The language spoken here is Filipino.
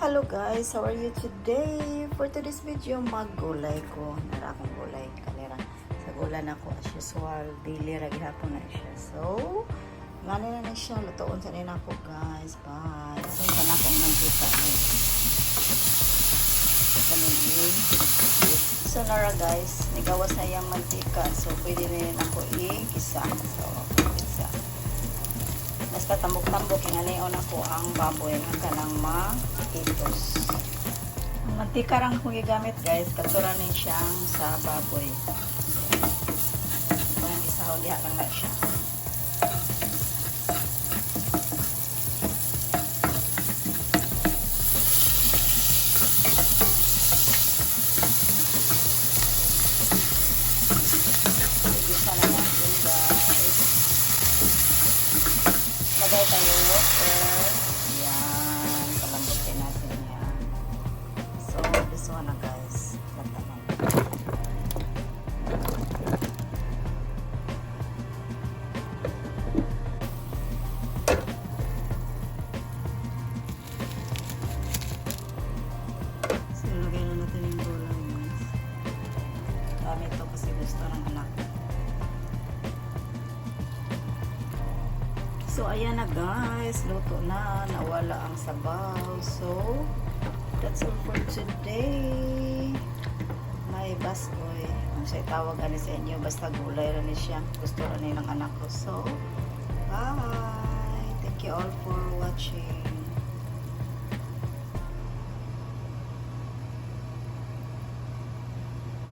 Hello guys, how are you today? For today's video, maggulay ko. Nara akong gulay. Kanira. Sa gulan ako as usual. Daily ragi hapon na siya. So, gani na siya. Lutoon sa nila ako guys. Bye. So, sana akong mantika. So, nara guys, nigawas na yung mantika. So, pwede na yun ako i-gisa. So, gisa. Mas katambok-tambok yung anayon ako ang baboy nga kanang ma-itos. Ang mantika rang kong gigamit guys, katuranin siyang sa baboy. Ang isahon diha lang na siya. Igisa na natin guys. Lagay tayo water. Yan. Palambutin natin yan. So, this one na guys. Lagtanan. So, lagay na natin yung gulay guys. Dami ito kasi gusto ng anak. So, ayan na guys. Luto na. Nawala ang sabaw. So, that's all for today. May baskoy. Ang siya tawag ani sa inyo. Basta gulay rin siya. Gusto rin ng anak ko. So, bye. Thank you all for watching.